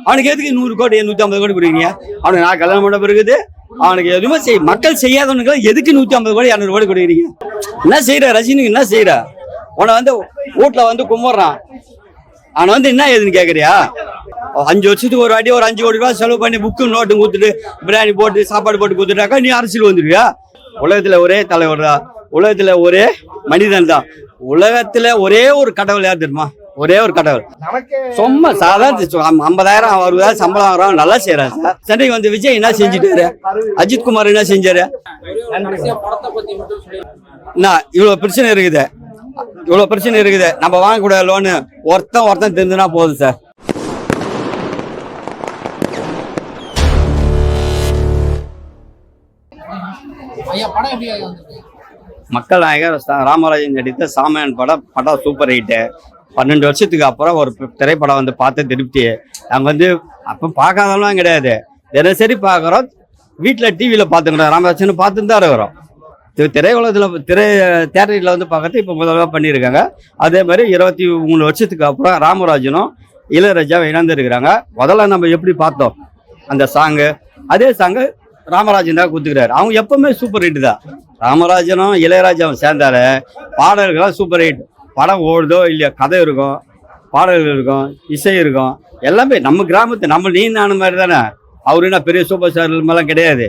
அவனுக்கு எதுக்கு 100 கோடி 150 கோடி கொடுக்குறீங்க? அவனுக்கு நான் கல்யாணம் பண்ண இருக்குது, அவனுக்கு எதுவுமே மக்கள் செய்யாதவனுக்கு எதுக்கு 150 கோடி 200 கோடி கொடுக்குறீங்க? என்ன செய்யற ரஜினிக்கு? என்ன செய்யற? உன்னை வந்து வீட்டுல வந்து கும்பிடுறான், அவனை வந்து என்ன ஏதுன்னு கேக்குறியா? 5 வருஷத்துக்கு ஒரு வாட்டி ஒரு 5 கோடி ரூபாய் செலவு பண்ணி புக்கு நோட்டு கொடுத்துட்டு பிரியாணி போட்டு சாப்பாடு போட்டு கொடுத்துட்டாக்கா நீ அரசியல் வந்துருவியா? உலகத்துல ஒரே தலைவர் தான், உலகத்துல ஒரே மனிதன் தான், உலகத்துல ஒரே ஒரு கடவுள் யார் தெரியுமா? ஒரே ஒரு கடவுள். சும்மா சாதாரண 50,000 60,000 சம்பளம் வாங்குறோம், நல்லா செய்யறாரு சார். சென்னைக்கு வந்து விஜய் என்ன செஞ்சுட்டாரு? அஜித் குமார் என்ன செஞ்சாரு? இவ்வளவு பிரச்சனை இருக்குது, இவ்வளவு பிரச்சனை இருக்குது. நம்ம வாங்கக்கூட லோனு ஒருத்தன் தெரிஞ்சுனா போதும் சார். மக்கள் நாயகர் ராமராஜன் நடித்த சாமியான் படம் சூப்பர் ஹிட்டு. 12 வருஷத்துக்கு அப்புறம் ஒரு திரைப்படம் வந்து பார்த்த திருப்தி. நாங்கள் வந்து அப்போ பார்க்காதவங்களாம் கிடையாது, தினசரி பார்க்குறோம், வீட்டில் டிவியில் பார்த்துக்கிறோம், ராமராஜன் பார்த்துட்டு தான் இருக்கிறோம். திரையுலகத்தில் தேட்டரில் வந்து பார்க்கறது இப்போ முதல்ல பண்ணியிருக்காங்க. அதே மாதிரி 23 வருஷத்துக்கு அப்புறம் ராமராஜனும் இளையராஜாவும் இணைந்திருக்கிறாங்க. முதல்ல நம்ம எப்படி பார்த்தோம் அந்த சாங்கு, அதே சாங்கு ராமராஜன் தான் கொடுத்துக்கிறாரு. அவங்க எப்பவுமே சூப்பர் ஹிட் தான். ராமராஜனும் இளையராஜாவும் சேர்ந்தால பாடல்கள்லாம் சூப்பர் ஹிட். படம் ஓடுதோ இல்லையா, கதை இருக்கும், பாடல்கள் இருக்கும், இசை இருக்கும், எல்லாமே நம்ம கிராமத்து நம்ம நீ நானும் மாதிரி தானே. அவரு என்ன பெரிய சூப்பர் ஸ்டார் மேலாம் கிடையாது,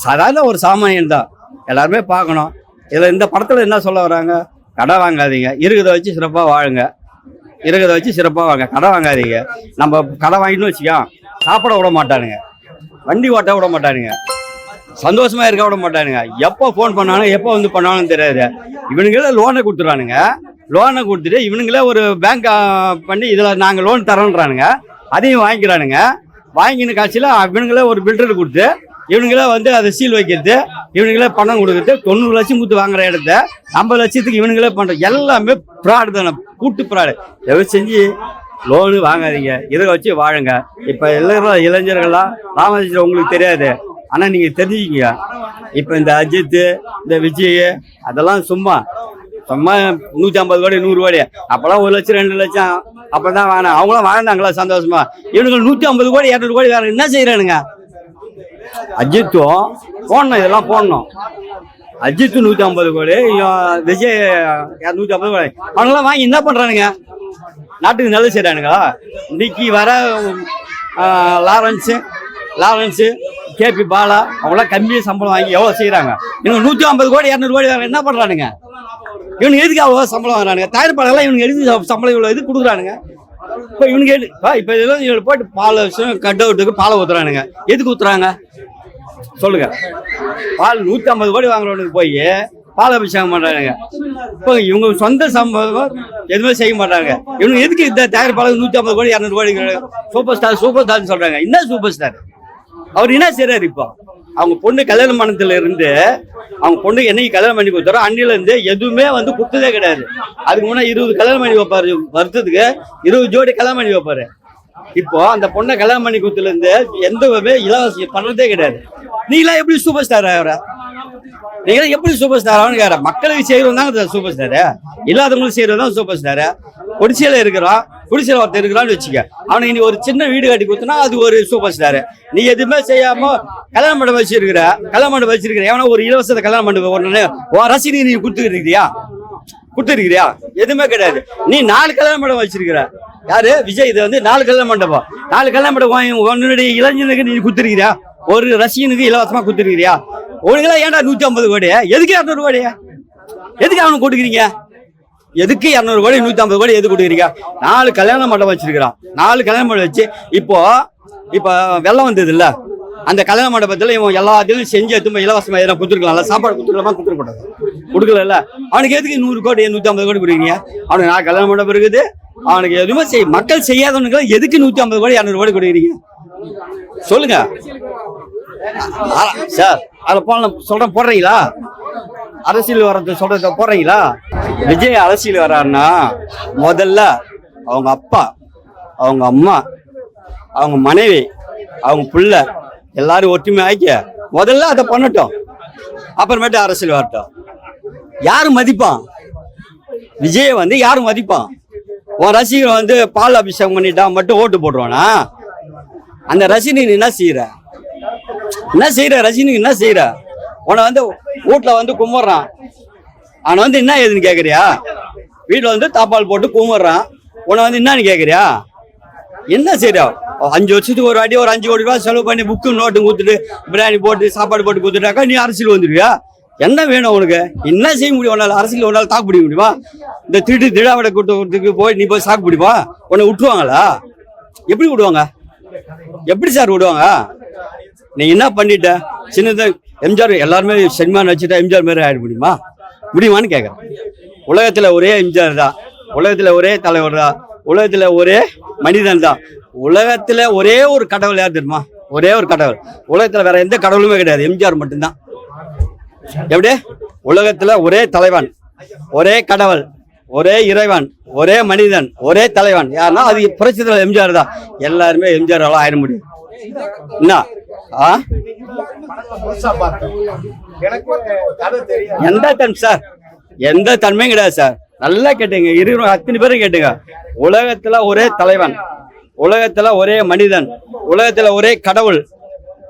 சாதாரண ஒரு சாமானியன் தான். எல்லாருமே பார்க்கணும். இதில் இந்த படத்தில் என்ன சொல்ல வராங்க? கடை வாங்காதீங்க, இருக்கிறத வச்சு சிறப்பாக வாழுங்க, இருக்கிறத வச்சு சிறப்பாக வாங்க, கடை வாங்காதீங்க. நம்ம கடை வாங்கிட்டு வச்சுக்கோ, சாப்பிட விட மாட்டானுங்க, வண்டி ஓட்ட விட மாட்டானுங்க, சந்தோஷமா இருக்க விட மாட்டானுங்க. எப்போ ஃபோன் பண்ணாலும் எப்போ வந்து பண்ணாலும் தெரியாது. இவனுங்களே லோனை கொடுத்துறானுங்க, லோனை கொடுத்துட்டு இவனுங்களே ஒரு பேங்க் பண்ணி இதில் நாங்கள் லோன் தரோன்றானுங்க, அதையும் வாங்கிக்கிறானுங்க. வாங்கின காட்சியில் இவனுங்களே ஒரு பில்டர் கொடுத்து இவனுங்களே வந்து அதை சீல் வைக்கிறது, இவனுங்களே பணம் கொடுக்குறது. 90 லட்சம் கொடுத்து வாங்குற இடத்த 50 லட்சத்துக்கு இவனுங்களே பண்ணுற எல்லாமே ப்ராடு தானே, கூட்டு ப்ராடு. எவ்வளோ செஞ்சு லோனு வாங்காதீங்க, இதை வச்சு வாழுங்க. இப்போ இளைஞர்கள்லாம் ராமராஜன் உங்களுக்கு தெரியாது, ஆனால் நீங்கள் தெரிஞ்சுக்கிங்க. இப்போ இந்த அஜித், இந்த விஜய் அதெல்லாம் சும்மா 150 கோடி 100 கோடி, அப்போலாம் 1 லட்சம் 2 லட்சம் அப்போ தான் வாங்கினா. அவங்களாம் வாழ்ந்தாங்களா சந்தோஷமா? இவனுங்க 150 கோடி 200 கோடி வேற என்ன செய்யறானுங்க? அஜித்தும் போடணும், இதெல்லாம் போடணும். அஜித்து 150 கோடி, விஜய் 150 கோடி, அவனெல்லாம் வாங்கி என்ன பண்றானுங்க? நாட்டுக்கு நல்லது செய்யறானுங்களா? இன்னைக்கு வர லாரன்ஸு கேபி பாலா அவங்களாம் கம்மியாக சம்பளம் வாங்கி எவ்வளோ செய்கிறாங்க? இவங்க 150 கோடி 200 கோடி வேறு என்ன பண்ணுறானுங்க? இவனுக்கு எதுக்கு அவ்வளோ சம்பளம் வாங்குறானுங்க? தயாரிப்பாளர்லாம் இவனுக்கு எதுக்கு சம்பளம் இவ்வளோ இது கொடுக்குறானுங்க? இப்போ இவனுக்கு இப்போ இதெல்லாம் இவங்க போட்டு பால் கட் அவுட்டுக்கு பாலை ஊற்றுறானுங்க. எதுக்கு ஊற்றுறாங்க சொல்லுங்க? பால் 150 கோடி வாங்குறவனுக்கு போய் பால் அபிஷேகம் பண்ணுறானுங்க. இப்போ இவங்க சொந்த சம்பளம் எதுவுமே செய்ய மாட்டாங்க. இவனுக்கு எதுக்கு இந்த தயாரிப்பாளர் 150 கோடி 200 கோடி சூப்பர் ஸ்டார்னு சொல்கிறாங்க? என்ன சூப்பர் ஸ்டார் அவர் என்ன செய்யறாரு? இப்போ அவங்க பொண்ணு கல்யாண மண்டபத்துல இருந்து அவங்க பொண்ணுக்கு என்னைக்கு கல்யாணம் பண்ணி கொடுத்தாரோ அன்னில இருந்து எதுவுமே வந்து கொடுத்ததே கிடையாது. அதுக்கு முன்னா 20 கல்யாணம் பண்ணி வைப்பாரு, வருஷத்துக்கு 20 ஜோடி கல்யாணம் பண்ணி வைப்பாரு. இப்போ அந்த பொண்ணை கல்யாணம் பண்ணி கொடுத்துல இருந்து எந்த இலவசம் பண்றதே கிடையாது. நீங்களாம் எப்படி சூப்பர் ஸ்டார் ஆகிற? நீங்க எப்படி சூப்பர் ஸ்டார் ஆகணும்னு கேட்க? மக்களுக்கு செய்யறவங்க தான் சூப்பர் ஸ்டாரு, இல்லாதவங்களுக்கு செய்யறது தான் சூப்பர் ஸ்டாரு. குடிசையில இருக்கிறான், குடிசையில ஒருத்தர் இருக்கிறான்னு வச்சுக்க, அவனுக்கு நீ ஒரு சின்ன வீடு கட்டி கொடுத்தனா அது ஒரு சூப்பர் ஸ்டாரு. நீ எதுவுமே செய்யாம கல்யாண மண்டபம் வச்சிருக்கிற எவனா ஒரு இலவசத்தை கல்யாண மண்டபம் ஒன்று ரசீது நீ கொடுத்துருக்கிறியா? எதுவுமே கிடையாது. நீ 4 கல்யாண மண்டபம் வச்சிருக்கிற. யாரு? விஜய். இது வந்து 4 கல்யாண மண்டபம். 4 கல்யாண மண்டபம் உன்னுடைய இளைஞனுக்கு நீ கொடுத்துருக்கிறியா? ஒரு ரசிகனுக்கு இலவசமா கொடுத்துருக்கிறியா? உனக்குலாம் ஏன்டா 150 கோடி? எதுக்கு 200 கோடி? எதுக்கு அவனுக்கு கொடுக்குறீங்க? எதுக்கு 200 கோடி 150 கோடி எதுக்கு கொடுக்குறீங்க? 4 கல்யாண மண்டபம் வச்சிருக்கிறான். 4 கல்யாண மண்டபம் வச்சு இப்போ வெள்ளம் வந்தது இல்ல, அந்த கல்யாண மண்டபத்துல இவன் எல்லாத்தையும் செஞ்சு எடுத்து இலவசமா எதனா கொடுத்துருக்கலாம்ல, சாப்பாடு கொடுக்கல. அவனுக்கு எதுக்கு 100 கோடி 150 கோடி கொடுக்குறீங்க? அவனுக்கு 4 கல்யாண மண்டபம் இருக்குது, அவனுக்கு எதுவுமே மக்கள் செய்யாதவனுக்கு எதுக்கு 150 கோடி 200 கோடி கொடுக்குறீங்க சொல்லுங்க சார்? அதில் சொல்றேன், போடுறீங்களா? அரசியல் வர்றது சொல்றத போடுறீங்களா? விஜய் அரசியல் வர்றாருன்னா முதல்ல அவங்க அப்பா, அவங்க அம்மா, அவங்க மனைவி, அவங்க பிள்ளை எல்லாரும் ஒற்றுமை ஆக்கி முதல்ல அதை பண்ணட்டும், அப்புறமேட்டு அரசியல் வரட்டும். யாரும் மதிப்பான்? விஜய் வந்து யாரும் மதிப்பான்? உன் ரசிகர் வந்து பால் அபிஷேகம் பண்ணிட்டா மட்டும் ஓட்டு போடுவானா? அந்த ரசிகனுக்கு என்ன செய்யற? ரசிகனுக்கு என்ன செய்யற? உன்னை வந்து வீட்டுல வந்து கும்பிடுறான், அவனை வந்து என்ன ஏதுன்னு கேக்குறியா? வீட்டுல வந்து தாப்பால் போட்டு கும்பிடுறான், உன்னை வந்து என்னன்னு கேக்குறியா? என்ன செய்யறா? 5 வருஷத்துக்கு ஒரு வாட்டி ஒரு 5 கோடி ரூபாய் செலவு பண்ணி புக்கு நோட்டு கொடுத்துட்டு பிரியாணி போட்டு சாப்பாடு போட்டு கொடுத்துட்டாக்கா நீ அரசியல் வந்துடுவியா? என்ன வேணும் உனக்கு? என்ன செய்ய முடியும் உன்னால? அரசியல் உன்னால தாக்கு பிடிக்க முடியுமா? இந்த திடாவிட கூட்டத்துக்கு போய் நீ போய் சாக்கு பிடிப்பா? உன்னை விட்டுருவாங்களா? எப்படி விடுவாங்க? எப்படி சார் விடுவாங்க? நீ என்ன பண்ணிட்ட? சின்னது எம்ஜிஆர் எல்லாருமே சினிமான்னு வச்சுட்டா எம்ஜிஆர் மாரி ஆயிட முடியுமான்னு கேட்குறேன். உலகத்துல ஒரே எம்ஜிஆர் தான், உலகத்துல ஒரே தலைவர் தான், உலகத்துல ஒரே மனிதன் தான். உலகத்துல ஒரே ஒரு கடவுள் யார் தெரியுமா? ஒரே ஒரு கடவுள். உலகத்துல வேற எந்த கடவுளுமே கிடையாது, எம்ஜிஆர் மட்டும்தான். எப்படி? உலகத்துல ஒரே தலைவன், ஒரே கடவுள், ஒரே இறைவன், ஒரே மனிதன், ஒரே தலைவன் யாருன்னா அது புரட்சி தலைவர் எம்ஜிஆர் தான். எல்லாருமே எம்ஜிஆர் ஆயிட முடியும். என்ன எந்த தன்மை சார்? எந்த தன்மையும் கிடையாது சார். நல்லா கேட்டுங்க, இருக்கிற அத்தனை பேரும் கேட்டுங்க. உலகத்துல ஒரே தலைவன், உலகத்துல ஒரே மனிதன், உலகத்துல ஒரே கடவுள்,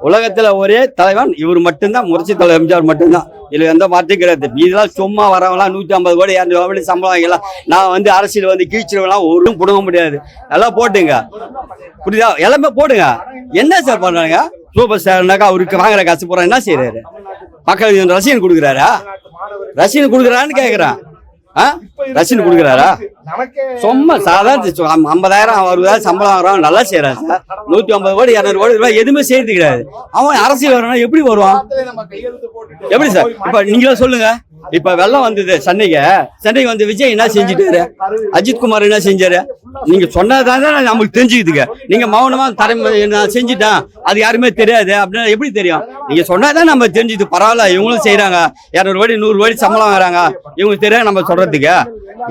உலகத்துல ஒரே தலைவன் இவர் மட்டும்தான், புரட்சி தலைவர் எம்ஜிஆர் மட்டும்தான். இதுல எந்த மாற்றம் கிடையாது. இதெல்லாம் சும்மா வரவங்களாம் 150 கோடி 200 கோடி சம்பளம் வாங்கலாம். நான் வந்து அரசியல் வந்து கீழ்ச்சிலாம் ஒன்றும் புடுங்க முடியாது. நல்லா போட்டுங்க, புரியுதா? எல்லாமே போடுங்க. என்ன சார் பண்றாங்க? சூப்பர் ஸ்டார்னாக்கா அவருக்கு வாங்குற காசு போறான், என்ன செய்யறாரு? மக்களுக்கு ரசிகன் கொடுக்குறாரா? ரசிகன் கொடுக்குறான்னு கேட்குறான். ரசிகன் கொடுக்குறாரா? சும்மா சாதாரண 50,000 60,000 சம்பளம் வாங்குறான், நல்லா செய்யறான் சார். 150 கோடி 200 கோடி ரூபாய் எதுவுமே செய்யறது கிடையாது. அவன் அரசியல் வரணும் எப்படி வருவான்? எப்படி சார்? இப்ப நீங்களே சொல்லுங்க. இப்ப வெள்ளம் வந்தது சென்னைக்கு வந்து விஜய் என்ன செஞ்சுட்டாரு? அஜித் குமார் என்ன செஞ்சாரு? நீங்க சொன்னதான் நமக்கு தெரிஞ்சுக்குதுங்க. நீங்க மௌனமா நான் செஞ்சுட்டேன் அது யாருமே தெரியாது அப்படின்னா எப்படி தெரியும்? நீங்க சொன்னாதான் நம்ம தெரிஞ்சுது. பரவாயில்ல, இவங்களும் செய்யறாங்க, 200 கோடி 100 கோடி சம்பளம் வாங்குறாங்க, இவங்களுக்கு தெரியாது நம்ம சொல்றதுக்கு.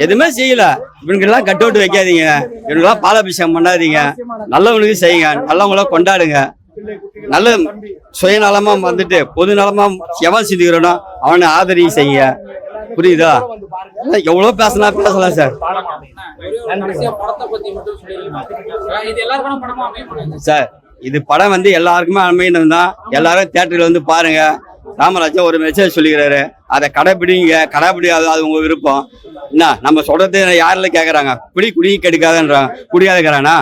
எதுவுமே செய்யல. இவனுக்கெல்லாம் கட் அவுட் வைக்காதீங்க, இவனுக்கெல்லாம் பாலாபிஷேகம் பண்ணாதீங்க. நல்லவனுக்கு செய்யுங்க, நல்லவங்கள கொண்டாடுங்க. நல்ல சுயநலமா வந்துட்டு பொது நலமா எவன் சிந்திக்கிறனோ அவனை ஆதரவு செய்ய. புரியுதா? எவ்வளவு பேசலாம் சார். சார் இது படம் வந்து எல்லாருக்குமே அமையணும் தான். எல்லாரும் தியேட்டர்ல வந்து பாருங்க. ராமராஜா ஒரு மெசேஜ் சொல்லிக்கிறாரு, அதை கடைபிடிக்காது, அது உங்க விருப்பம். என்ன நம்ம சொல்றது யாரில் கேட்கறாங்க? குடி கெடுக்காதன்றாங்க. குடிக்காதக்கிறானா?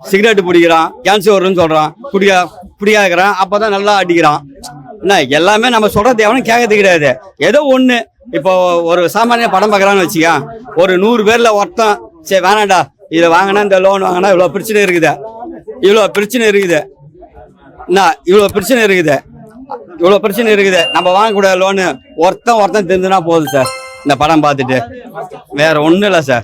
சிகரெட்டு பிடிக்கிறான், கேன்சர் வரும்னு சொல்றான், குடிக்காதக்கிறான், அப்பதான் நல்லா அடிக்கிறான். என்ன எல்லாமே நம்ம சொல்றது எவனும் கேட்கறது கிடையாது. ஏதோ ஒண்ணு. இப்போ ஒரு சாமானிய படம் பார்க்கறான்னு வச்சுக்க, ஒரு 100 பேர்ல ஒருத்தன் சரி வேணாண்டா இதை வாங்கினா இந்த லோன் வாங்கினா இவ்வளவு பிரச்சனை இருக்குது, இவ்வளவு பிரச்சனை இருக்குது, நம்ம வாங்கக்கூடாது லோனு ஒருத்தன் தெரிஞ்சுனா போதும் சார். இந்த படம் பார்த்துட்டு வேற ஒண்ணும் இல்லை சார்.